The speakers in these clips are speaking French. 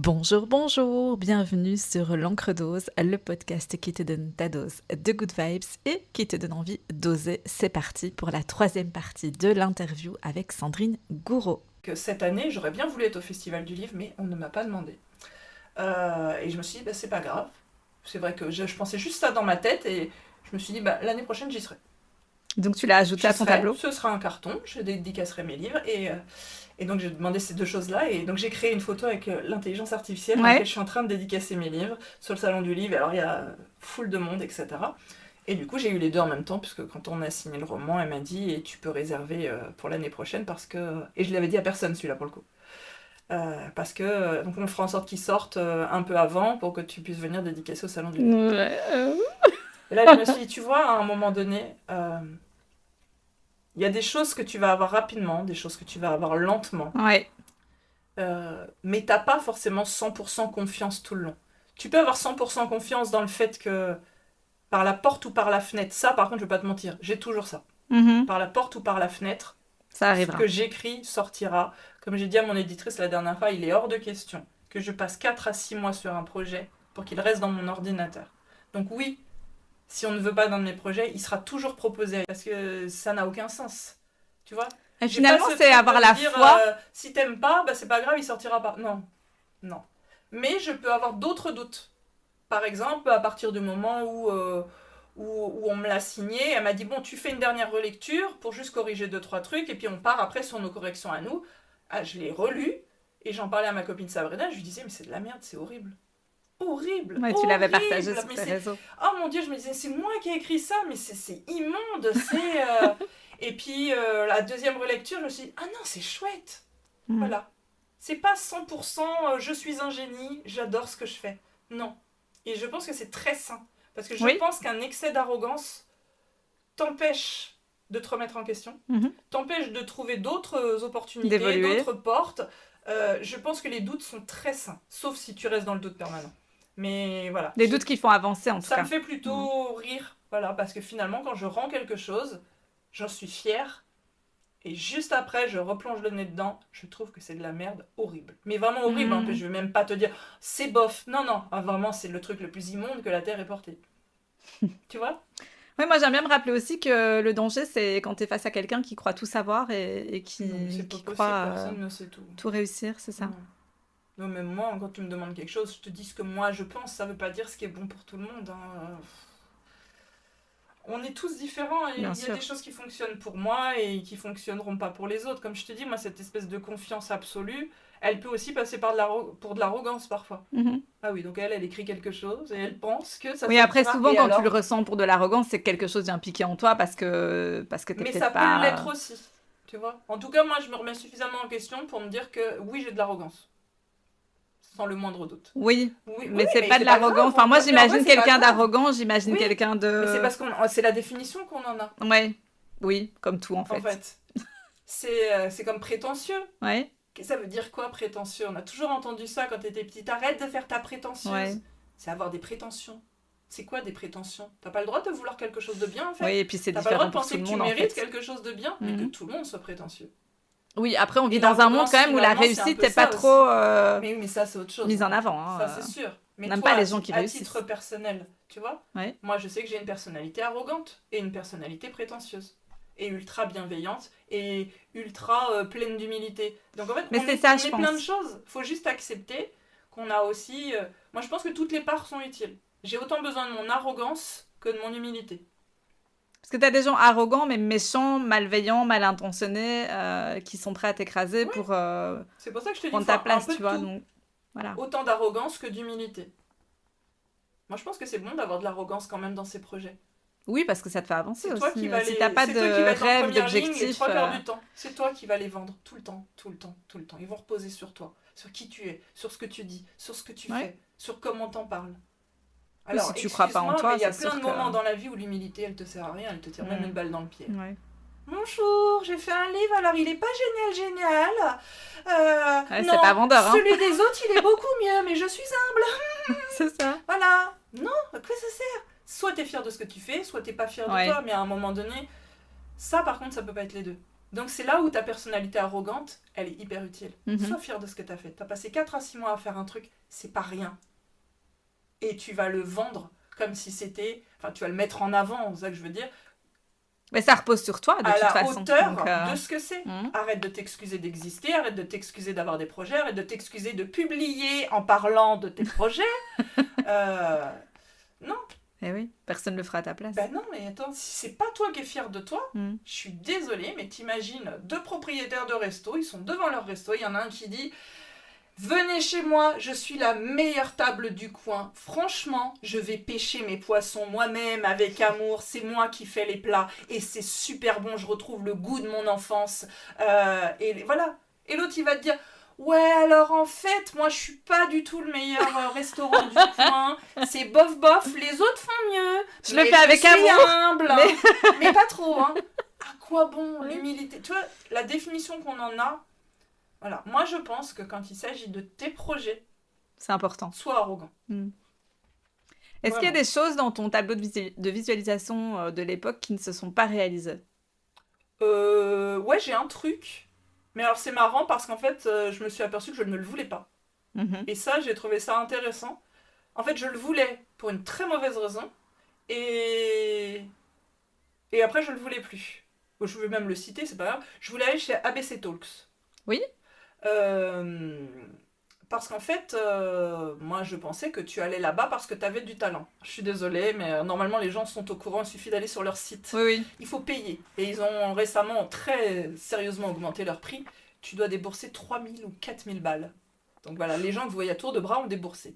Bonjour, bonjour, bienvenue sur l'Encre Dose, le podcast qui te donne ta dose de good vibes et qui te donne envie d'oser. C'est parti pour la troisième partie de l'interview avec Sandrine Gouraud. Que cette année, j'aurais bien voulu être au Festival du Livre, mais on ne m'a pas demandé. Et je me suis dit, c'est pas grave. C'est vrai que je pensais juste ça dans ma tête et je me suis dit, l'année prochaine, j'y serai. Donc tu l'as ajouté à ton tableau ? Ce sera un carton, je dédicacerai mes livres et donc j'ai demandé ces deux choses-là et donc j'ai créé une photo avec l'intelligence artificielle dans laquelle je suis en train de dédicacer mes livres sur le salon du livre. Alors il y a full de monde, etc. Et du coup j'ai eu les deux en même temps puisque quand on a signé le roman, elle m'a dit et tu peux réserver pour l'année prochaine parce que... Et je l'avais dit à personne celui-là pour le coup. Parce que donc on fera en sorte qu'il sorte un peu avant pour que tu puisses venir dédicacer au salon du livre. Et là je me suis dit, tu vois, à un moment donné... Il y a des choses que tu vas avoir rapidement, des choses que tu vas avoir lentement. Ouais. Mais t'as pas forcément 100% confiance tout le long. Tu peux avoir 100% confiance dans le fait que par la porte ou par la fenêtre, ça par contre je vais pas te mentir, j'ai toujours ça. Par la porte ou par la fenêtre, ça arrivera. Ce que j'écris sortira. Comme j'ai dit à mon éditrice la dernière fois, il est hors de question que je passe 4 à 6 mois sur un projet pour qu'il reste dans mon ordinateur. Donc oui, si on ne veut pas d'un de mes projets, il sera toujours proposé parce que ça n'a aucun sens. Tu vois ? Et finalement, c'est avoir la foi. Si t'aimes pas, c'est pas grave, il sortira pas. Non. Mais je peux avoir d'autres doutes. Par exemple, à partir du moment où on me l'a signé, elle m'a dit bon, tu fais une dernière relecture pour juste corriger 2-3 trucs et puis on part après sur nos corrections à nous. Ah, je l'ai relu et j'en parlais à ma copine Sabrina, je lui disais mais c'est de la merde, c'est horrible. Horrible. Ouais, tu l'avais partagé sur tes réseaux. Oh mon Dieu, je me disais, c'est moi qui ai écrit ça, mais c'est immonde. Et puis, la deuxième relecture, je me suis dit, ah non, c'est chouette. Voilà. C'est pas 100% je suis un génie, j'adore ce que je fais. Non. Et je pense que c'est très sain. Parce que je pense qu'un excès d'arrogance t'empêche de te remettre en question, t'empêche de trouver d'autres opportunités, d'autres portes. Je pense que les doutes sont très sains, sauf si tu restes dans le doute permanent. Mais voilà. Des doutes qui font avancer en tout cas. Ça me fait plutôt rire, voilà, parce que finalement, quand je rends quelque chose, j'en suis fière. Et juste après, je replonge le nez dedans. Je trouve que c'est de la merde horrible. Mais vraiment horrible, hein, je vais même pas te dire c'est bof. Non, vraiment, c'est le truc le plus immonde que la Terre ait porté. Tu vois ? Oui, moi j'aime bien me rappeler aussi que le danger, c'est quand tu es face à quelqu'un qui croit tout savoir et qui croit personne ne sait tout réussir, c'est ça. Non, mais moi, quand tu me demandes quelque chose, je te dis ce que moi je pense, ça veut pas dire ce qui est bon pour tout le monde. Hein. On est tous différents et il y a des choses qui fonctionnent pour moi et qui fonctionneront pas pour les autres. Comme je te dis, moi, cette espèce de confiance absolue, elle peut aussi passer pour de l'arrogance parfois. Ah oui, donc elle écrit quelque chose et elle pense que ça... Oui, après, souvent, quand tu le ressens pour de l'arrogance, c'est que quelque chose vient piquer en toi parce que t'es peut-être pas... Mais ça peut l'être aussi, tu vois. En tout cas, moi, je me remets suffisamment en question pour me dire que oui, j'ai de l'arrogance. Sans le moindre doute. Oui, mais c'est pas de l'arrogance. Enfin, moi, j'imagine quelqu'un d'arrogant, j'imagine quelqu'un de... Mais c'est parce que c'est la définition qu'on en a. Ouais, oui, comme tout, en fait. En fait, c'est comme prétentieux. Ouais. Ça veut dire quoi, prétentieux ? On a toujours entendu ça quand t'étais petite. Arrête de faire ta prétentieuse. Ouais. C'est avoir des prétentions. C'est quoi des prétentions ? T'as pas le droit de vouloir quelque chose de bien, en fait. Oui, et puis c'est différent. T'as pas le droit de penser que tu mérites quelque chose de bien, mais que tout le monde soit prétentieux. Oui, après, on vit dans un monde quand même où la réussite n'est pas trop mais oui, mais ça, c'est autre chose. mise en avant. Hein. Ça, c'est sûr. Mais on n'aime toi, pas les gens qui réussissent. À titre personnel, tu vois, moi, je sais que j'ai une personnalité arrogante et une personnalité prétentieuse. Et ultra bienveillante et ultra pleine d'humilité. Donc, en fait, on est plein de choses. Il faut juste accepter qu'on a aussi... Moi, je pense que toutes les parts sont utiles. J'ai autant besoin de mon arrogance que de mon humilité. Parce que tu as des gens arrogants, mais méchants, malveillants, mal intentionnés, qui sont prêts à t'écraser pour c'est pour ça que je te dis, prendre ta place, tu vois. Donc, voilà. Autant d'arrogance que d'humilité. Moi, je pense que c'est bon d'avoir de l'arrogance quand même dans ses projets. Oui, parce que ça te fait avancer c'est aussi. Toi qui vas si t'as pas de rêve, d'objectif... 3/4 du temps, c'est toi qui vas les vendre tout le temps. Ils vont reposer sur toi, sur qui tu es, sur ce que tu dis, sur ce que tu fais, sur comment t'en parles. Alors, si tu crois pas en toi, il y a plein de moments dans la vie où l'humilité, elle te sert à rien, elle te tire même une balle dans le pied. Bonjour, j'ai fait un livre, alors il est pas génial. non, c'est pas vendeur. Hein. Celui des autres, il est beaucoup mieux, mais je suis humble. C'est ça. Voilà. Non, à quoi ça sert ? Soit t'es fier de ce que tu fais, soit t'es pas fier de toi, mais à un moment donné, ça par contre, ça peut pas être les deux. Donc c'est là où ta personnalité arrogante, elle est hyper utile. Mhm. Sois fier de ce que tu as fait. Tu as passé 4 à 6 mois à faire un truc, c'est pas rien. Et tu vas le vendre comme si c'était... Enfin, tu vas le mettre en avant, c'est ça que je veux dire, Mais ça repose sur toi, de à toute la façon. hauteur Donc, de ce que c'est. mhm. Arrête de t'excuser d'exister, arrête de t'excuser d'avoir des projets, arrête de t'excuser de publier en parlant de tes projets. Non, Eh oui, personne ne le fera à ta place. ben non, mais attends, si c'est pas toi qui es fier de toi, Mhm. je suis désolée, mais t'imagines 2 propriétaires de resto, ils sont devant leur resto, il y en a un qui dit venez chez moi, je suis la meilleure table du coin. Franchement, je vais pêcher mes poissons moi-même avec amour. C'est moi qui fais les plats et c'est super bon. Je retrouve le goût de mon enfance. Et voilà. Et l'autre, il va te dire ouais, alors en fait, moi, je suis pas du tout le meilleur restaurant du coin. C'est bof bof. Les autres font mieux. Je le mais fais avec suis amour, humble, mais pas trop. Hein. À quoi bon l'humilité? Tu vois, la définition qu'on en a. Voilà, moi je pense que quand il s'agit de tes projets, c'est important. sois arrogant. Est-ce qu'il y a Vraiment. des choses dans ton tableau de visualisation de l'époque qui ne se sont pas réalisées? Ouais, j'ai un truc. Mais alors c'est marrant parce qu'en fait, je me suis aperçue que je ne le voulais pas. Mhm. Et ça, j'ai trouvé ça intéressant. En fait, je le voulais pour une très mauvaise raison. Et, et après, je le voulais plus. Bon, je veux même le citer, c'est pas grave. Je voulais aller chez ABC Talks. Oui. Euh, Parce qu'en fait, moi je pensais que tu allais là-bas parce que tu avais du talent. Je suis désolée, mais normalement les gens sont au courant, il suffit d'aller sur leur site. Oui, oui. Il faut payer. Et ils ont récemment très sérieusement augmenté leur prix. Tu dois débourser 3000 ou 4000 balles. Donc voilà, les gens que vous voyez à tour de bras ont déboursé.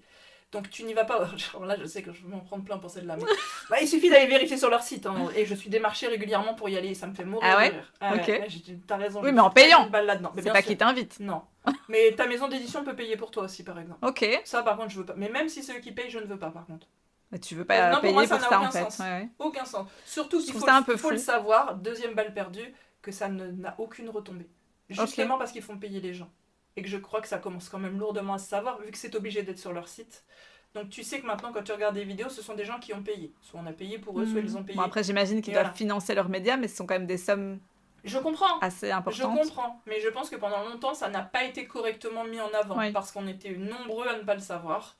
Donc tu n'y vas pas. Genre là, je sais que je vais m'en prendre plein pour celle-là. Mais... Bah, il suffit d'aller vérifier sur leur site. Hein. Et je suis démarchée régulièrement pour y aller. Et ça me fait mourir Ah ouais de rire. Ah Ok. ouais, t'as raison. Oui, je mais en fous 4000 payant. balles là-dedans. Mais C'est bien pas sûr. qui t'invite. Non. Mais ta maison d'édition peut payer pour toi aussi, par exemple. Ok. Ça, par contre, je veux pas. Mais même si c'est eux qui payent, je ne veux pas, par contre. Mais tu veux pas Non, pour payer moi, ça pour n'a ça, aucun en fait. sens. Ouais, ouais. Aucun sens. Surtout Je qu'il trouve faut, ça un peu faut fou. le savoir, deuxième balle perdue, que ça n'a aucune retombée. Justement parce qu'ils font payer les gens. Et que je crois que ça commence quand même lourdement à se savoir, vu que c'est obligé d'être sur leur site. Donc tu sais que maintenant, quand tu regardes des vidéos, ce sont des gens qui ont payé. Soit on a payé pour eux, soit ils ont payé. Bon, après, j'imagine qu'ils Et doivent voilà. financer leurs médias, mais ce sont quand même des sommes Je comprends. assez Je importantes. comprends, mais je pense que pendant longtemps, ça n'a pas été correctement mis en avant, Oui. parce qu'on était nombreux à ne pas le savoir.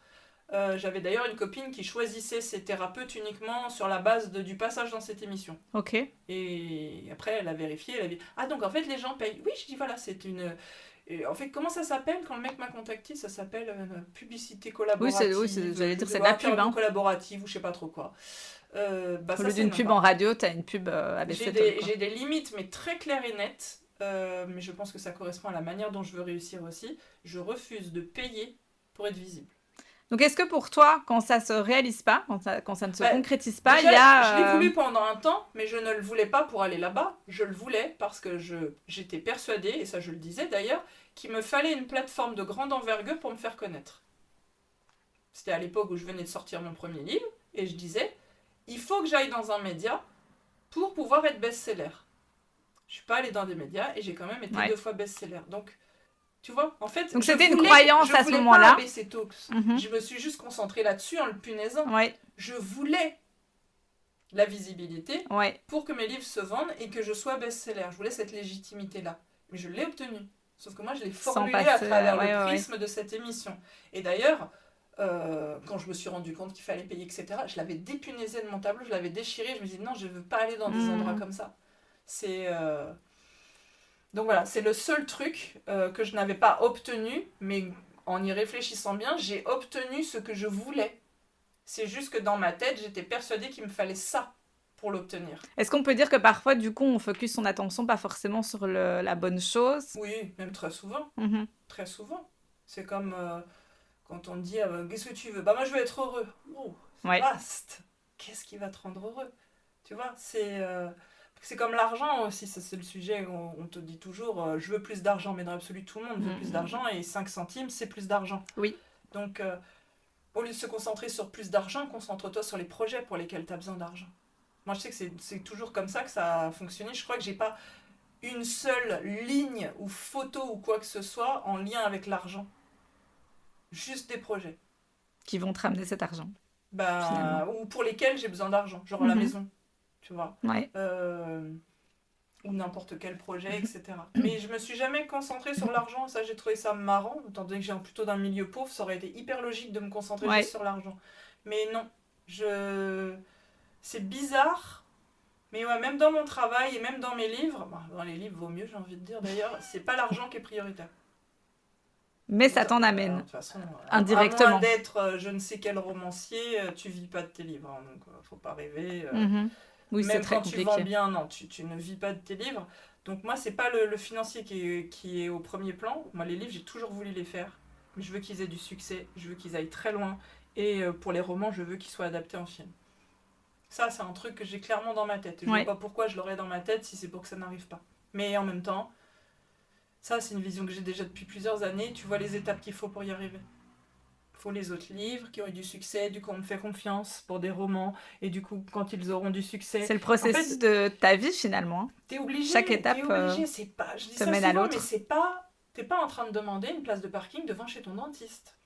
J'avais d'ailleurs une copine qui choisissait ses thérapeutes uniquement sur la base du passage dans cette émission. Ok. Et après, elle a vérifié, elle a dit « Ah, donc en fait, les gens payent. » Oui, je dis voilà, c'est une... Et en fait, comment ça s'appelle quand le mec m'a contacté? Ça s'appelle publicité collaborative. J'allais dire c'est de la pub. Hein. Collaborative ou je sais pas trop quoi. Au lieu d'une pub en radio, t'as une pub avec j'ai des limites, mais très claires et nettes. Mais je pense que ça correspond à la manière dont je veux réussir aussi. Je refuse de payer pour être visible. Donc, est-ce que pour toi, quand ça se réalise pas, quand ça ne se concrétise pas, déjà, il y a... Je l'ai voulu pendant un temps, mais je ne le voulais pas pour aller là-bas. Je le voulais parce que j'étais persuadée, et ça je le disais d'ailleurs, qu'il me fallait une plateforme de grande envergure pour me faire connaître. C'était à l'époque où je venais de sortir mon premier livre, et je disais, il faut que j'aille dans un média pour pouvoir être best-seller. Je suis pas allée dans des médias, et j'ai quand même été 2 fois best-seller. Donc, tu vois, en fait, donc c'était une croyance à ce moment-là. Je me suis juste concentrée là-dessus en le punaisant. Ouais. Je voulais la visibilité Ouais. pour que mes livres se vendent et que je sois best-seller. Je voulais cette légitimité-là. Mais je l'ai obtenue. Sauf que moi, je l'ai formulée à travers le prisme de cette émission. Et d'ailleurs, quand je me suis rendu compte qu'il fallait payer, etc., je l'avais dépunaisé de mon tableau, je l'avais déchiré. Je me disais, non, je ne veux pas aller dans des endroits comme ça. C'est... Donc voilà, c'est le seul truc que je n'avais pas obtenu, mais en y réfléchissant bien, j'ai obtenu ce que je voulais. C'est juste que dans ma tête, j'étais persuadée qu'il me fallait ça pour l'obtenir. Est-ce qu'on peut dire que parfois, du coup, on focus son attention pas forcément sur la bonne chose? Oui, même très souvent. Très souvent. C'est comme quand on te dit qu'est-ce que tu veux? Bah moi je veux être heureux. Oh, c'est vaste. Qu'est-ce qui va te rendre heureux? Tu vois, c'est comme l'argent aussi, ça, c'est le sujet où on te dit toujours je veux plus d'argent, mais dans l'absolu tout le monde veut plus d'argent et 5 centimes c'est plus d'argent. Oui. Donc au lieu de se concentrer sur plus d'argent, concentre-toi sur les projets pour lesquels tu as besoin d'argent. Moi je sais que c'est toujours comme ça que ça a fonctionné. Je crois que j'ai pas une seule ligne ou photo ou quoi que ce soit en lien avec l'argent. Juste des projets. Qui vont te ramener cet argent. Ou pour lesquels j'ai besoin d'argent, genre la maison. Tu vois. Ouais. ou n'importe quel projet, etc. Mais je me suis jamais concentrée sur l'argent, ça j'ai trouvé ça marrant, étant donné que j'ai plutôt d'un milieu pauvre, ça aurait été hyper logique de me concentrer juste sur l'argent. Mais non, c'est bizarre, mais ouais, même dans mon travail et même dans mes livres, dans les livres vaut mieux j'ai envie de dire d'ailleurs, c'est pas l'argent qui est prioritaire. Mais ça t'en amène, de toute façon, indirectement. À moins d'être je ne sais quel romancier, tu vis pas de tes livres, hein, donc faut pas rêver. Oui, c'est même très quand compliqué. tu vends bien, non, tu ne vis pas de tes livres. Donc moi, c'est pas le financier qui est au premier plan. Moi, les livres, j'ai toujours voulu les faire. Mais je veux qu'ils aient du succès, je veux qu'ils aillent très loin. Et pour les romans, je veux qu'ils soient adaptés en film. Ça, c'est un truc que j'ai clairement dans ma tête. Je vois pas pourquoi je l'aurais dans ma tête si c'est pour que ça n'arrive pas. Mais en même temps, ça, c'est une vision que j'ai déjà depuis plusieurs années. Tu vois les étapes qu'il faut pour y arriver. Il faut les autres livres qui ont eu du succès, du coup on me fait confiance pour des romans, et du coup quand ils auront du succès... C'est le processus de ta vie finalement. T'es obligé, chaque étape c'est pas, je dis te ça mène souvent, à l'autre. mais c'est pas... T'es pas en train de demander une place de parking devant chez ton dentiste.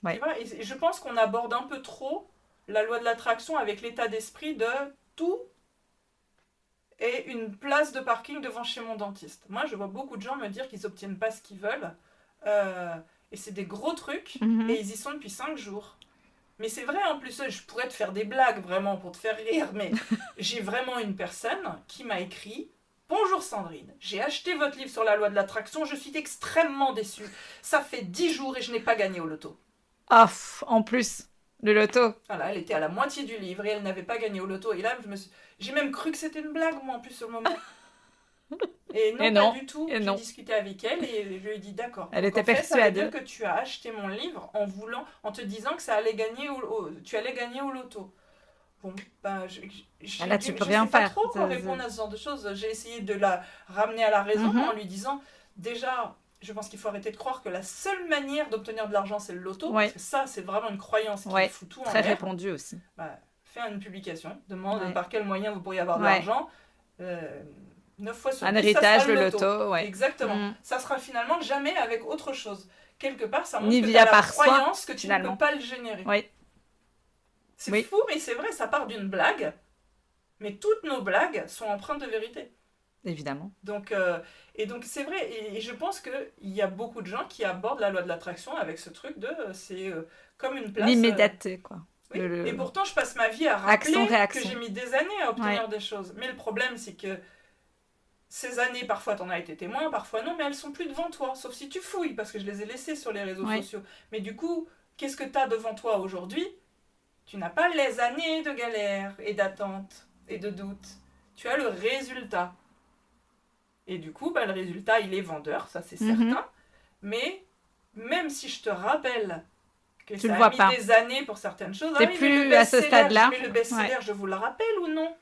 Ouais. Tu vois, et je pense qu'on aborde un peu trop la loi de l'attraction avec l'état d'esprit de tout et une place de parking devant chez mon dentiste. Moi, je vois beaucoup de gens me dire qu'ils n'obtiennent pas ce qu'ils veulent. Et c'est des gros trucs. Et ils y sont depuis 5 jours. Mais c'est vrai, en plus, je pourrais te faire des blagues vraiment pour te faire rire. Mais j'ai vraiment une personne qui m'a écrit... Bonjour Sandrine, j'ai acheté votre livre sur la loi de l'attraction. Je suis extrêmement déçue. Ça fait 10 jours et je n'ai pas gagné au loto. Ah, en plus, le loto. Voilà, elle était à la moitié du livre et elle n'avait pas gagné au loto. Et là, j'ai même cru que c'était une blague, moi, en plus, sur le moment. Et non, pas du tout. J'ai discuté avec elle et je lui ai dit d'accord. Elle était persuadée. Ça veut dire persuadée que tu as acheté mon livre en te disant que ça allait gagner tu allais gagner au loto. Bon, bah, là, tu peux je rien sais pas faire. trop comment répondre à ce genre de choses. J'ai essayé de la ramener à la raison en lui disant, déjà, je pense qu'il faut arrêter de croire que la seule manière d'obtenir de l'argent, c'est le loto. Parce que ça, c'est vraiment une croyance qui fout tout en l'air. Très répandue aussi. Bah, fais une publication, demande par quel moyen vous pourriez avoir de l'argent. 9 fois sur 10, un héritage, ça sera le loto. Exactement. Ça sera finalement jamais avec autre chose. Quelque part, ça montre ni que via tu as la croyance soi, que tu ne peux pas le générer. C'est fou, mais c'est vrai, ça part d'une blague. Mais toutes nos blagues sont empreintes de vérité. Évidemment. Donc, et donc c'est vrai, et je pense qu'il y a beaucoup de gens qui abordent la loi de l'attraction avec ce truc de... c'est comme une place... L'immédiateté, quoi. Oui. Et pourtant, je passe ma vie à rappeler que j'ai mis des années à obtenir des choses. Mais le problème, c'est que ces années, parfois, t'en as été témoin, parfois non, mais elles sont plus devant toi. Sauf si tu fouilles, parce que je les ai laissées sur les réseaux sociaux. Mais du coup, qu'est-ce que t'as devant toi aujourd'hui ? Tu n'as pas les années de galère et d'attente et de doute. Tu as le résultat. Et du coup, le résultat, il est vendeur, ça c'est certain. Mais même si je te rappelle que ça a mis des années pour certaines choses, t'es plus à ce stade-là. Mais le best-seller, je vous le rappelle ou non ?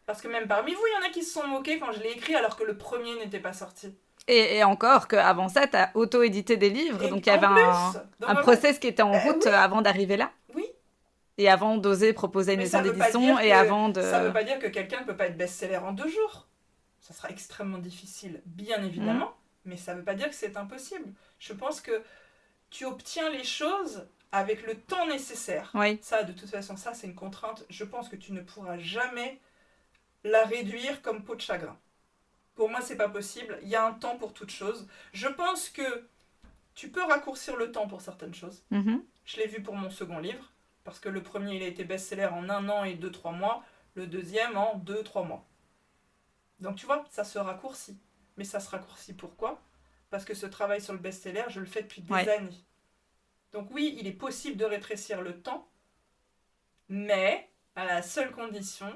Parce que même parmi vous, il y en a qui se sont moqués quand je l'ai écrit alors que le premier n'était pas sorti. Et encore qu'avant ça, tu as auto-édité des livres, donc il y avait un process qui était en route avant d'arriver là. Oui. Et avant d'oser proposer une maison d'édition et avant de... Ça ne veut pas dire que quelqu'un ne peut pas être best-seller en 2 jours. Ça sera extrêmement difficile, bien évidemment, mais ça ne veut pas dire que c'est impossible. Je pense que tu obtiens les choses avec le temps nécessaire. Ça, de toute façon, ça, c'est une contrainte. Je pense que tu ne pourras jamais la réduire comme peau de chagrin. Pour moi, c'est pas possible. Il y a un temps pour toute chose. Je pense que tu peux raccourcir le temps pour certaines choses. Je l'ai vu pour mon second livre, parce que le premier, il a été best-seller en 1 an et 2-3 mois. Le deuxième, en 2-3 mois. Donc, tu vois, ça se raccourcit. Mais ça se raccourcit pourquoi ? Parce que ce travail sur le best-seller, je le fais depuis des années. Donc oui, il est possible de rétrécir le temps, mais à la seule condition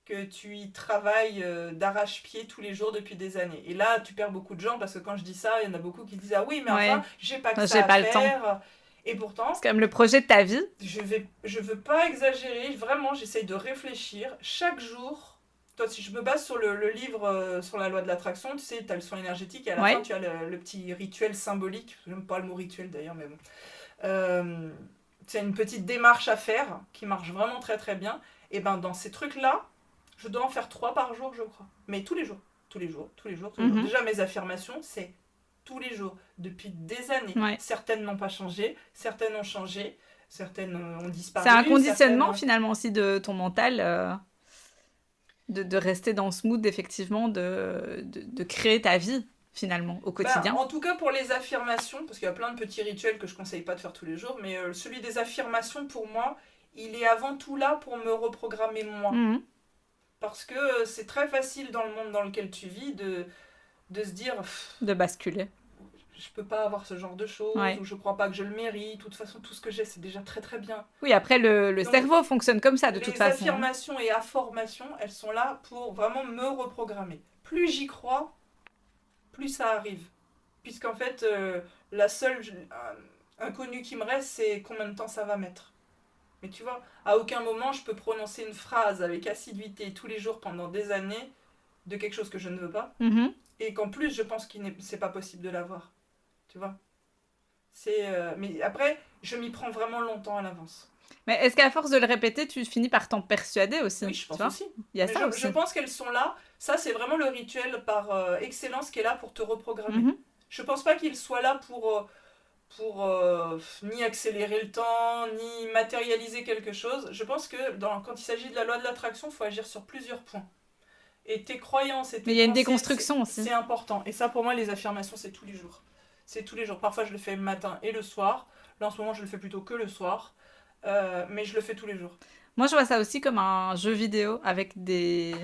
que tu y travailles d'arrache-pied tous les jours depuis des années. Et là, tu perds beaucoup de gens, parce que quand je dis ça, il y en a beaucoup qui disent « Ah oui, mais enfin, j'ai pas que ça à faire. » Et pourtant... C'est comme le projet de ta vie. Je veux pas exagérer, vraiment, j'essaye de réfléchir. Chaque jour, toi, si je me base sur le livre sur la loi de l'attraction, tu sais, tu as le soin énergétique, et à la fin, tu as le petit rituel symbolique. J'aime pas le mot rituel d'ailleurs, mais bon. C'est une petite démarche à faire qui marche vraiment très très bien. Et ben dans ces trucs-là, je dois en faire 3 par jour, je crois. Mais tous les jours. Déjà, mes affirmations, c'est tous les jours, depuis des années. Certaines n'ont pas changé, certaines ont changé, certaines ont disparu. C'est un conditionnement finalement aussi de ton mental. de rester dans ce mood, effectivement, de créer ta vie, finalement, au quotidien. En tout cas, pour les affirmations, parce qu'il y a plein de petits rituels que je ne conseille pas de faire tous les jours, mais celui des affirmations, pour moi, il est avant tout là pour me reprogrammer moi. Parce que c'est très facile dans le monde dans lequel tu vis de se dire... De basculer. Je peux pas avoir ce genre de choses, ou je crois pas que je le mérite. De toute façon, tout ce que j'ai, c'est déjà très très bien. Oui, après, le cerveau fonctionne comme ça, de toute façon. Les affirmations et afformations, elles sont là pour vraiment me reprogrammer. Plus j'y crois, plus ça arrive. Puisqu'en fait, la seule inconnue qui me reste, c'est combien de temps ça va mettre. Mais tu vois, à aucun moment, je peux prononcer une phrase avec assiduité tous les jours pendant des années de quelque chose que je ne veux pas. Et qu'en plus, je pense que c'est pas possible de l'avoir. Tu vois, mais après, je m'y prends vraiment longtemps à l'avance. Mais est-ce qu'à force de le répéter, tu finis par t'en persuader aussi? Oui, je pense aussi. Il y a ça aussi. Je pense qu'elles sont là. Ça, c'est vraiment le rituel par excellence qui est là pour te reprogrammer. Je pense pas qu'il soit là pour ni accélérer le temps, ni matérialiser quelque chose. Je pense que quand il s'agit de la loi de l'attraction, il faut agir sur plusieurs points. Et tes croyances et tes Mais il y a une déconstruction aussi. C'est important. Et ça, pour moi, les affirmations, c'est tous les jours. C'est tous les jours. Parfois, je le fais le matin et le soir. Là, en ce moment, je le fais plutôt que le soir. Mais je le fais tous les jours. Moi, je vois ça aussi comme un jeu vidéo avec des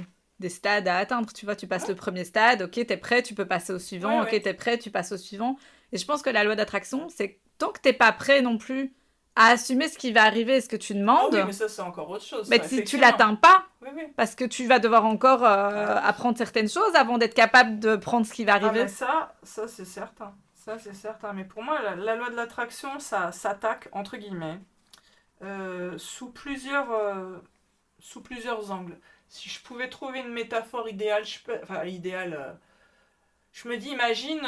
stades à atteindre. Tu vois, tu passes le premier stade. Ok, t'es prêt, tu peux passer au suivant. Ok, t'es prêt, tu passes au suivant. Et je pense que la loi d'attraction, c'est tant que t'es pas prêt non plus à assumer ce qui va arriver, ce que tu demandes. Oui, mais ça, c'est encore autre chose. Mais si tu l'atteins pas, parce que tu vas devoir encore apprendre certaines choses avant d'être capable de prendre ce qui va arriver. Mais ça c'est certain. Ça, c'est certain. Mais pour moi, la loi de l'attraction, ça s'attaque, entre guillemets, sous plusieurs angles. Si je pouvais trouver une métaphore idéale, je me dis, imagine,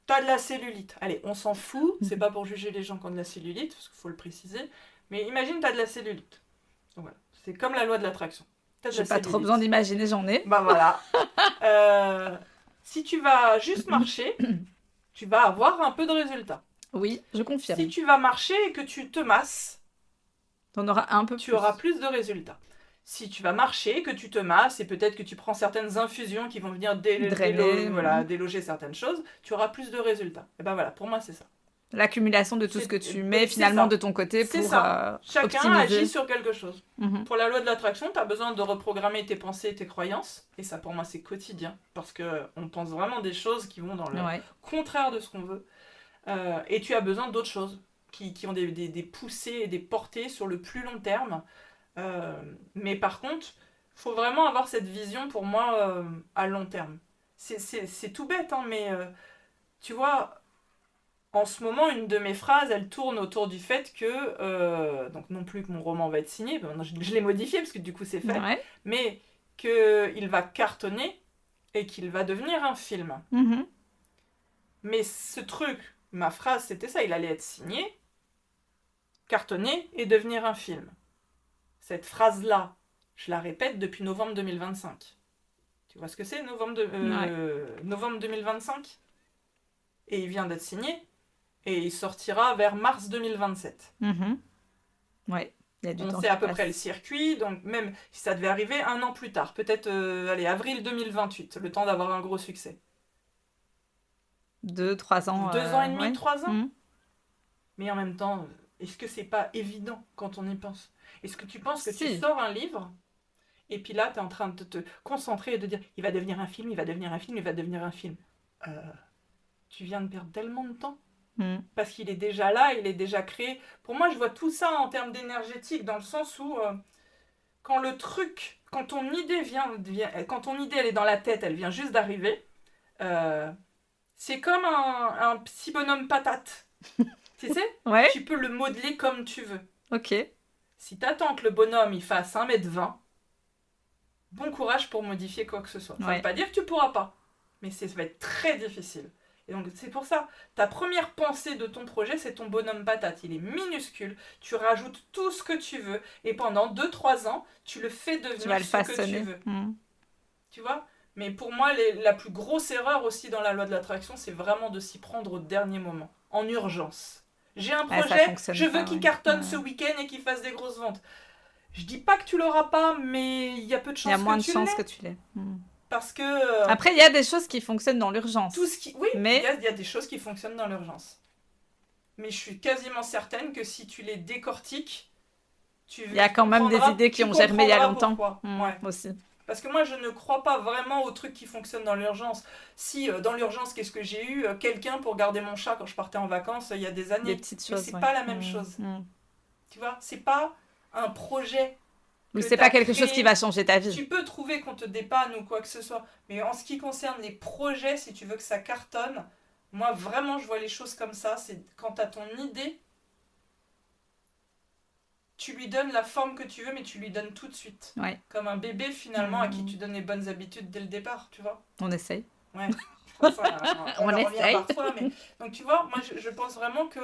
t'as de la cellulite. Allez, on s'en fout, c'est pas pour juger les gens qui ont de la cellulite, parce qu'il faut le préciser, mais imagine, t'as de la cellulite. Donc voilà, c'est comme la loi de l'attraction. J'ai pas trop besoin d'imaginer, j'en ai. Bah voilà. Si tu vas juste marcher, tu vas avoir un peu de résultats. Oui, je confirme. Si tu vas marcher et que tu te masses, t'en auras un peu plus. Tu auras plus de résultats. Si tu vas marcher, que tu te masses, et peut-être que tu prends certaines infusions qui vont venir déloger certaines choses, tu auras plus de résultats. Et ben voilà, pour moi, c'est ça. L'accumulation de tout ce que tu mets finalement de ton côté pour Chacun optimiser. agit sur quelque chose. Pour la loi de l'attraction, tu as besoin de reprogrammer tes pensées et tes croyances. Et ça, pour moi, c'est quotidien. Parce qu'on pense vraiment des choses qui vont dans le contraire de ce qu'on veut. Et tu as besoin d'autres choses qui ont des poussées et des portées sur le plus long terme. Mais par contre, il faut vraiment avoir cette vision, pour moi, à long terme. C'est tout bête, hein, mais tu vois... En ce moment, une de mes phrases, elle tourne autour du fait que, donc non plus que mon roman va être signé, je l'ai modifié parce que du coup c'est fait, mais qu'il va cartonner et qu'il va devenir un film. Mais ce truc, ma phrase c'était ça, il allait être signé, cartonner et devenir un film. Cette phrase-là, je la répète depuis novembre 2025. Tu vois ce que c'est, novembre 2025 ? Et il vient d'être signé. Et il sortira vers mars 2027. Ouais, il y a du temps. On sait à peu près le circuit, donc même si ça devait arriver un an plus tard, peut-être avril 2028, le temps d'avoir un gros succès. 2-3 ans. 2 ans et demi, 3 ans. Mais en même temps, est-ce que c'est pas évident quand on y pense ? Est-ce que tu penses que tu sors un livre et puis là, tu es en train de te concentrer et de dire il va devenir un film, il va devenir un film, il va devenir un film. Tu viens de perdre tellement de temps. Parce qu'il est déjà là, il est déjà créé. Pour moi, je vois tout ça en termes d'énergétique, dans le sens où quand ton idée quand ton idée elle est dans la tête, elle vient juste d'arriver, c'est comme un petit bonhomme patate. Tu sais ? Tu peux le modeler comme tu veux. Ok. Si t'attends que le bonhomme il fasse 1m20, bon courage pour modifier quoi que ce soit. Ça veut pas dire que tu pourras pas, mais ça va être très difficile. Et donc c'est pour ça, ta première pensée de ton projet, c'est ton bonhomme patate. Il est minuscule, tu rajoutes tout ce que tu veux, et pendant 2-3 ans, tu le fais devenir ce que tu veux. Tu vois ? Mais pour moi, la plus grosse erreur aussi dans la loi de l'attraction, c'est vraiment de s'y prendre au dernier moment, en urgence. J'ai un projet, je veux qu'il cartonne ce week-end et qu'il fasse des grosses ventes. Je dis pas que tu l'auras pas, mais il y a peu de Il y chances a moins que de tu chances l'aies. que tu l'aies. Parce que Après, il y a des choses qui fonctionnent dans l'urgence. oui, Mais il y a des choses qui fonctionnent dans l'urgence. Mais je suis quasiment certaine que si tu les décortiques, il y a quand même des idées qui ont germé il y a longtemps. Pourquoi. Ouais. Aussi. Parce que moi, je ne crois pas vraiment aux trucs qui fonctionnent dans l'urgence. Si, dans l'urgence, qu'est-ce que j'ai eu quelqu'un pour garder mon chat quand je partais en vacances il y a des années. Des petites choses. Mais c'est pas la même chose. Tu vois, c'est pas un projet. Oui, c'est pas quelque chose qui va changer ta vie. Tu peux trouver qu'on te dépanne ou quoi que ce soit. Mais en ce qui concerne les projets, si tu veux que ça cartonne, moi, vraiment, je vois les choses comme ça. C'est quand tu as ton idée, tu lui donnes la forme que tu veux, mais tu lui donnes tout de suite. Ouais. Comme un bébé, finalement, à qui tu donnes les bonnes habitudes dès le départ, tu vois. On essaye. Ouais. Enfin, on essaye. parfois, mais... Donc, tu vois, moi, je pense vraiment que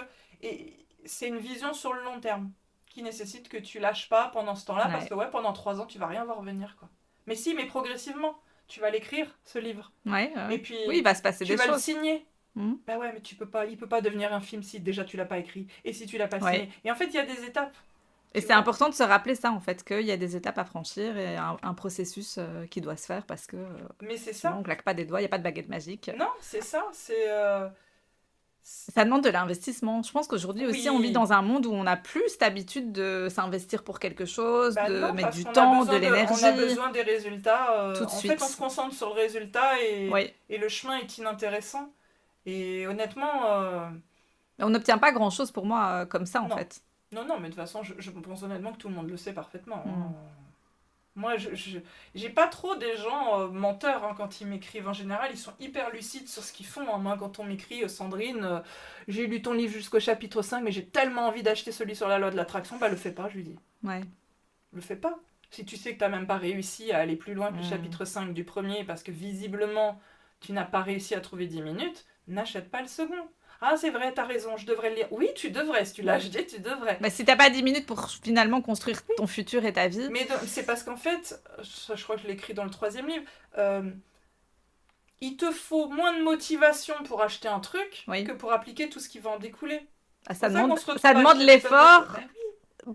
c'est une vision sur le long terme qui nécessite que tu lâches pas pendant ce temps-là, parce que pendant 3 ans, tu vas rien voir venir, quoi. Mais si, mais progressivement, tu vas l'écrire, ce livre. Ouais. Et puis, oui, il va se passer des choses. Tu vas le signer. Bah ouais, mais il peut pas devenir un film si déjà tu l'as pas écrit et si tu l'as pas signé. Et en fait, il y a des étapes. Et c'est important de se rappeler ça, en fait, qu'il y a des étapes à franchir et un processus qui doit se faire parce que. Mais c'est ça. On claque pas des doigts, il y a pas de baguette magique. Non, c'est ça. Ça demande de l'investissement. Je pense qu'aujourd'hui aussi, on vit dans un monde où on n'a plus cette habitude de s'investir pour quelque chose, de mettre du temps, de l'énergie. On a besoin des résultats. Tout de suite. En fait, on se concentre sur le résultat et le chemin est inintéressant. Et honnêtement... On n'obtient pas grand-chose pour moi comme ça, en fait. Non, mais de toute façon, je pense honnêtement que tout le monde le sait parfaitement. Moi, j'ai pas trop des gens menteurs quand ils m'écrivent. En général, ils sont hyper lucides sur ce qu'ils font. Moi, quand on m'écrit, Sandrine, j'ai lu ton livre jusqu'au chapitre 5, mais j'ai tellement envie d'acheter celui sur la loi de l'attraction, le fais pas, je lui dis. Ouais. Le fais pas. Si tu sais que t'as même pas réussi à aller plus loin que le chapitre 5 du premier, parce que visiblement, tu n'as pas réussi à trouver 10 minutes, n'achète pas le second. Ah, c'est vrai, t'as raison, je devrais le lire. Oui, tu devrais, si tu l'as acheté, tu devrais. Bah, si t'as pas 10 minutes pour finalement construire ton futur et ta vie. Mais c'est parce qu'en fait, je crois que je l'ai écrit dans le 3e livre, il te faut moins de motivation pour acheter un truc que pour appliquer tout ce qui va en découler. Ça demande l'effort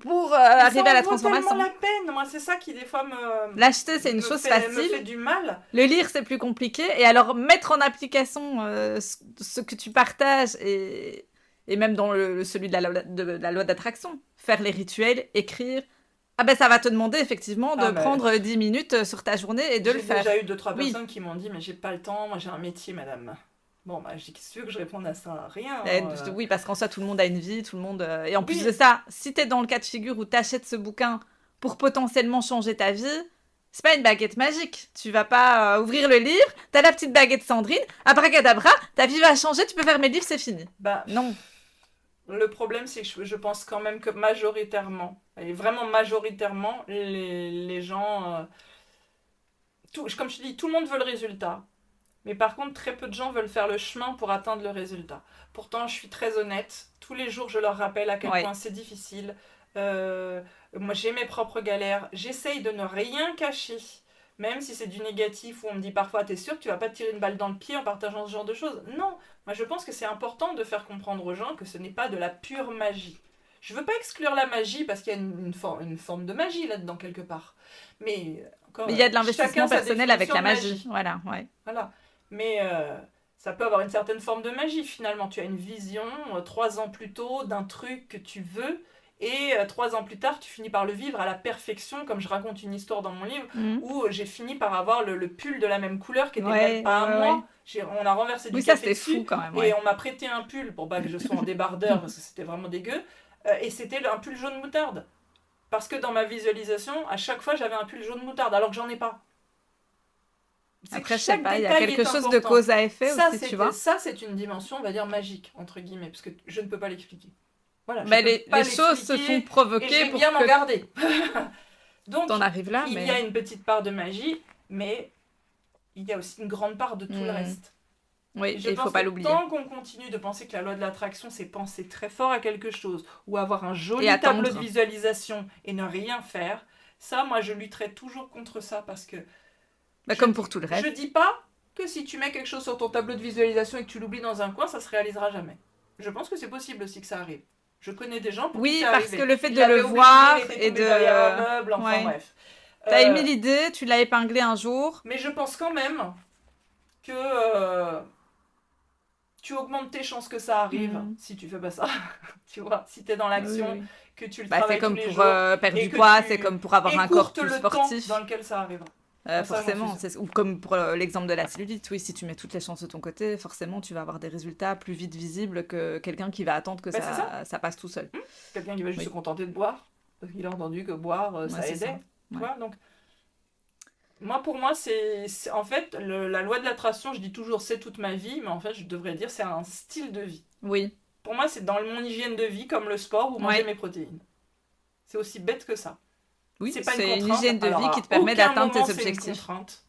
pour arriver à la transformation. Ça vaut tellement la peine. Moi, c'est ça qui, des fois, l'acheter, c'est une chose facile. Me fait du mal. Le lire, c'est plus compliqué. Et alors, mettre en application ce que tu partages et même dans celui de la loi d'attraction, faire les rituels, écrire. Ah ben, ça va te demander, effectivement, de prendre 10 minutes sur ta journée et de le faire. J'ai déjà eu 2-3 personnes qui m'ont dit « Mais j'ai pas le temps, moi j'ai un métier, madame. » Bon, je dis, qu'est-ce que tu veux que je réponde à ça? Rien. Oui, parce qu'en soi, tout le monde a une vie, tout le monde... Et en plus de ça, si t'es dans le cas de figure où t'achètes ce bouquin pour potentiellement changer ta vie, c'est pas une baguette magique. Tu vas pas ouvrir le livre, t'as la petite baguette Sandrine, abracadabra, ta vie va changer, tu peux fermer le livre, c'est fini. Non. Le problème, c'est que je pense quand même que majoritairement, et vraiment majoritairement, les gens... comme je te dis, tout le monde veut le résultat. Mais par contre, très peu de gens veulent faire le chemin pour atteindre le résultat. Pourtant, je suis très honnête. Tous les jours, je leur rappelle à quel point c'est difficile. Moi, j'ai mes propres galères. J'essaye de ne rien cacher. Même si c'est du négatif, où on me dit parfois, t'es sûr que tu vas pas te tirer une balle dans le pied en partageant ce genre de choses? Non. Moi, je pense que c'est important de faire comprendre aux gens que ce n'est pas de la pure magie. Je veux pas exclure la magie, parce qu'il y a une forme de magie là-dedans, quelque part. Mais il y a de l'investissement personnel avec la magie. Voilà. Mais ça peut avoir une certaine forme de magie, finalement. Tu as une vision 3 ans plus tôt d'un truc que tu veux, et 3 ans plus tard, tu finis par le vivre à la perfection, comme je raconte une histoire dans mon livre, où j'ai fini par avoir le pull de la même couleur qui n'était même pas à moi. On a renversé du café dessus, fou quand même, et on m'a prêté un pull pour pas que je sois en débardeur, parce que c'était vraiment dégueu, et c'était un pull jaune moutarde. Parce que dans ma visualisation, à chaque fois, j'avais un pull jaune moutarde, alors que j'en ai pas. Après, je sais pas, il y a quelque chose de cause à effet aussi, tu vois. Ça, c'est une dimension, on va dire, magique, entre guillemets, parce que je ne peux pas l'expliquer. Voilà, les choses se font provoquer et je vais bien m'en garder. Donc, t'en arrives là, il y a une petite part de magie, mais il y a aussi une grande part de tout le reste. Oui, il ne faut pas l'oublier. Tant qu'on continue de penser que la loi de l'attraction, c'est penser très fort à quelque chose, ou avoir un joli tableau de visualisation et ne rien faire, ça, moi, je lutterai toujours contre ça, parce que comme pour tout le reste. Je dis pas que si tu mets quelque chose sur ton tableau de visualisation et que tu l'oublies dans un coin, ça se réalisera jamais. Je pense que c'est possible aussi que ça arrive. Je connais des gens pour Oui, qui c'est parce arrivé. que le fait Il de l'avait le oublié, voir il était et tombé de... derrière un meuble, enfin Ouais. bref. T'as émis l'idée, tu l'as épinglé un jour. Mais je pense quand même que tu augmentes tes chances que ça arrive si tu fais pas ça. Tu vois, si t'es dans Oui, l'action, oui. que tu le Bah, c'est travailles tous comme les pour jours perdre et du que poids, tu c'est comme pour avoir un corps écourtes plus le temps sportif. dans lequel ça arrivera. Ça, j'en suis Forcément, sûre. ou comme pour l'exemple de la cellulite, oui, si tu mets toutes les chances de ton côté, forcément, tu vas avoir des résultats plus vite visibles que quelqu'un qui va attendre que Bah, c'est ça. ça passe tout seul. Quelqu'un qui va juste se Oui, contenter de boire, parce qu'il a entendu que boire, ouais, ça c'est aidait. ça. Tu Ouais. vois, donc pour moi, en fait, la loi de l'attraction, je dis toujours c'est toute ma vie, mais en fait, je devrais dire c'est un style de vie. Oui, Pour moi, c'est dans mon hygiène de vie, comme le sport ou manger ouais. mes protéines. C'est aussi bête que ça. Oui, C'est pas une c'est une contrainte. hygiène de Alors, vie qui te à permet aucun d'atteindre moment, tes c'est une objectifs. contrainte.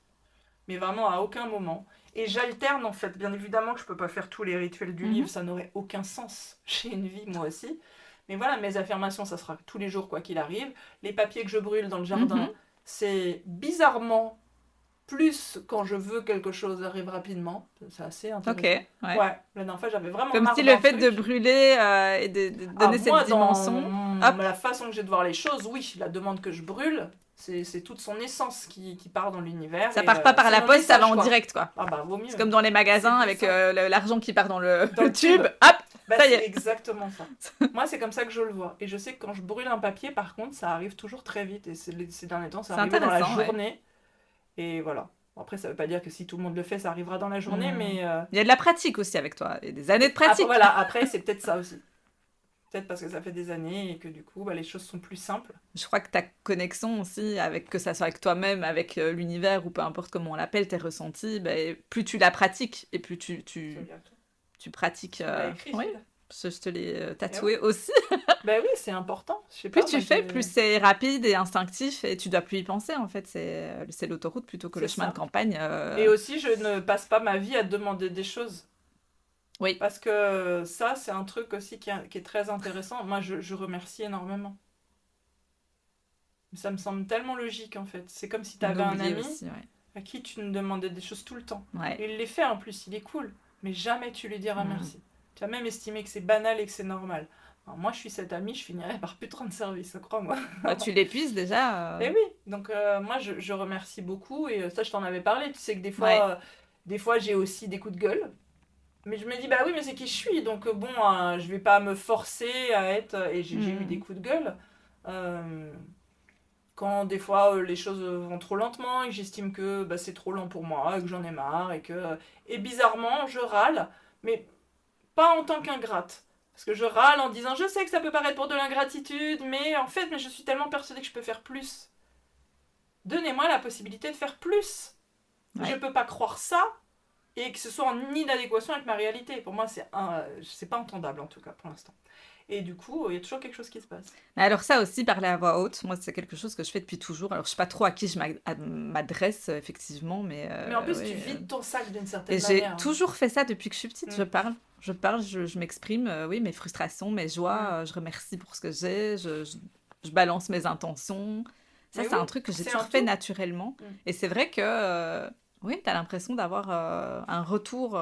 Mais vraiment, à aucun moment. Et j'alterne, en fait. Bien évidemment que je peux pas faire tous les rituels du livre, ça n'aurait aucun sens. J'ai une vie, moi aussi. Mais voilà, mes affirmations, ça sera tous les jours, quoi qu'il arrive. Les papiers que je brûle dans le jardin, c'est bizarrement plus quand je veux quelque chose arrive rapidement. C'est assez Ok, intéressant. ouais. Ouais, la dernière fois, j'avais vraiment Comme marre si le d'un fait de truc. brûler et de Ah, donner cette moi, dans dimension, hop, la façon que j'ai de voir les choses, oui, la demande que je brûle, c'est toute son essence qui part dans l'univers. ça Et, part pas par c'est la mon poste, ça va message, en quoi. direct, quoi. Ah bah, vaut mieux. C'est comme dans les magasins C'est avec plus simple. l'argent qui part dans le, Dans le tube, tube. hop, Bah, ça y c'est est. exactement ça. Moi, c'est comme ça que je le vois. Et je sais que quand je brûle un papier, par contre, ça arrive toujours très vite. Et ces derniers temps, ça C'est arrivait dans la intéressant, ouais. journée. Et voilà. Bon, après, ça veut pas dire que si tout le monde le fait, ça arrivera dans la journée, mais... Il y a de la pratique aussi avec toi, et des années de Après, pratique. voilà, après, c'est peut-être ça aussi. Peut-être parce que ça fait des années et que du coup, bah, les choses sont plus simples. Je crois que ta connexion aussi, avec que ça soit avec toi-même, avec l'univers, ou peu importe comment on l'appelle, tes ressentis, ben, plus tu la pratiques, et plus tu pratiques... Tu l'as écrit, oui, celui-là. je te l'ai tatoué aussi. Ben oui, c'est important. Je sais Plus pas, tu moi, fais, plus c'est rapide et instinctif, et tu dois plus y penser, en fait. C'est l'autoroute plutôt que le C'est chemin ça. de campagne. Et aussi, je ne passe pas ma vie à demander des choses. Oui, Parce que ça, c'est un truc aussi qui est très intéressant. Moi, je remercie énormément. Ça me semble tellement logique, en fait. C'est comme si tu avais un d'oublier ami aussi, ouais. à qui tu ne demandais des choses tout le temps. Ouais. Et il les fait en plus, il est cool. Mais jamais tu lui diras Mhm. merci. Tu vas même estimer que c'est banal et que c'est normal. Alors, moi, je suis cette amie, je finirais par plus te rendre service, crois-moi. Bah, tu l'épuises déjà. Et oui, donc moi, je remercie beaucoup. Et ça, je t'en avais parlé. Tu sais que Ouais. des fois j'ai aussi des coups de gueule. Mais je me dis, bah oui, mais c'est qui je suis. Donc bon, je vais pas me forcer à être... Et j'ai eu des coups de gueule. Quand des fois les choses vont trop lentement et que j'estime que bah, c'est trop lent pour moi et que j'en ai marre et bizarrement je râle, mais pas en tant qu'ingrate, parce que je râle en disant je sais que ça peut paraître pour de l'ingratitude, mais en fait mais je suis tellement persuadée que je peux faire plus. Donnez-moi la possibilité de faire plus. Ouais. Je peux pas croire ça et que ce soit en inadéquation avec ma réalité. Pour moi c'est pas entendable en tout cas pour l'instant. Et du coup, il y a toujours quelque chose qui se passe. Alors ça aussi, parler à voix haute, moi c'est quelque chose que je fais depuis toujours. Alors je sais pas trop à qui je m'adresse effectivement, mais... Mais en plus, oui, tu vides ton sac d'une certaine et j'ai manière. toujours fait ça depuis que je suis petite. Je parle, je m'exprime, oui, mes frustrations, mes joies, je remercie pour ce que j'ai, je balance mes intentions. Ça, Mais c'est oui, un truc que j'ai c'est toujours un fait tout. naturellement. Et c'est vrai que, oui, t'as l'impression d'avoir un retour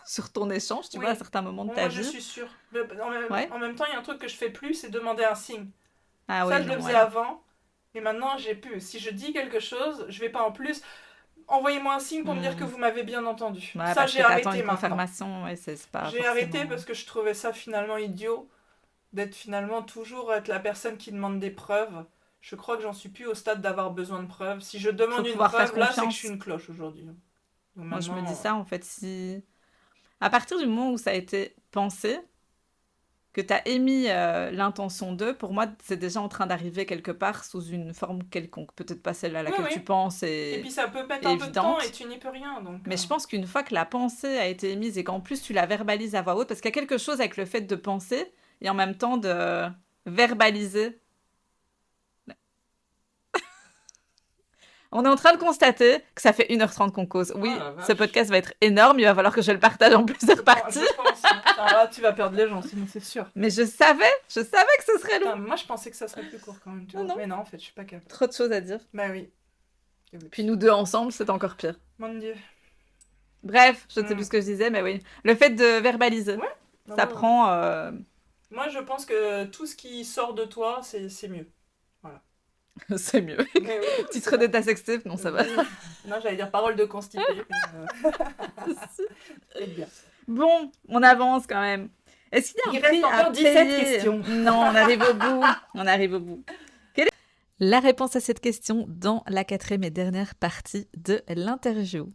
sur ton échange, tu Oui. vois, à certains moments de Bon, ta moi, vie. je suis sûre. Ouais. En même temps, il y a un truc que je fais plus, c'est demander un signe. Ah Ça, oui, je le non, faisais ouais. avant. Et maintenant, j'ai plus. Si je dis quelque chose, je vais pas en plus. Envoyez-moi un signe pour me dire que vous m'avez bien entendu. Ouais, ça, parce j'ai que t'attends arrêté une maintenant. confirmation, ouais, c'est pas J'ai forcément... arrêté parce que je trouvais ça finalement idiot d'être finalement toujours être la personne qui demande des preuves. Je crois que j'en suis plus au stade d'avoir besoin de preuves. Si je demande Faut une pouvoir faire preuve, là, c'est que je confiance. suis une cloche aujourd'hui. Donc Moi, je me maintenant, dis ça, en fait, si... À partir du moment où ça a été pensé, que tu as émis l'intention de, pour moi, c'est déjà en train d'arriver quelque part sous une forme quelconque. Peut-être pas celle à laquelle Oui. tu penses Et et puis ça peut mettre un peu de temps évidente. et tu n'y peux rien. Donc, Mais je pense qu'une fois que la pensée a été émise et qu'en plus tu la verbalises à voix haute, parce qu'il y a quelque chose avec le fait de penser et en même temps de verbaliser. On est en train de constater que ça fait 1h30 qu'on cause. Oui, Oh la vache. ce podcast va être énorme, il va falloir que je le partage en plusieurs parties. Je pense. Hein. Enfin, là, tu vas perdre les gens, sinon c'est sûr. Mais je savais que ce serait long. Putain, moi, je pensais que ça serait plus court quand même. Tu vois. Non. Mais non, en fait, je suis pas capable. Trop de choses à dire. Bah oui. Puis nous deux ensemble, c'est encore pire. Mon Dieu. Bref, je ne sais plus ce que je disais, mais oui. Le fait de verbaliser, Ouais. Non, ça non, prend Moi, je pense que tout ce qui sort de toi, c'est mieux. Voilà. C'est mieux. Mais oui, Titre de ta sextape, non, ça va. Non, j'allais dire parole de constipé. C'est bien. Bon, on avance quand même. Est-ce qu'il y a Il un prix reste à encore 17 payer? questions. Non, on arrive au bout. On arrive au bout. Quelle est la réponse à cette question dans la 4e et dernière partie de l'interview?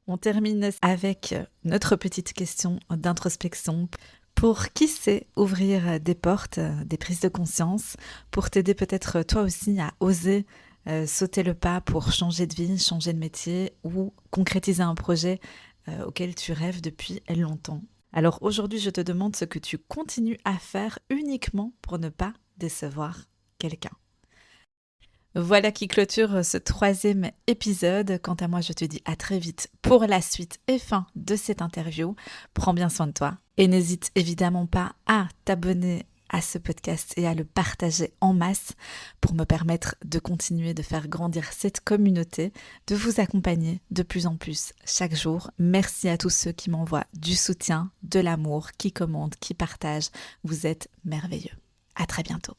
On termine avec notre petite question d'introspection pour qui sait ouvrir des portes, des prises de conscience, pour t'aider peut-être toi aussi à oser sauter le pas pour changer de vie, changer de métier ou concrétiser un projet auquel tu rêves depuis longtemps. Alors aujourd'hui, je te demande ce que tu continues à faire uniquement pour ne pas décevoir quelqu'un. Voilà qui clôture ce 3e épisode. Quant à moi, je te dis à très vite pour la suite et fin de cette interview. Prends bien soin de toi et n'hésite évidemment pas à t'abonner à ce podcast et à le partager en masse pour me permettre de continuer de faire grandir cette communauté, de vous accompagner de plus en plus chaque jour. Merci à tous ceux qui m'envoient du soutien, de l'amour, qui commentent, qui partagent. Vous êtes merveilleux. À très bientôt.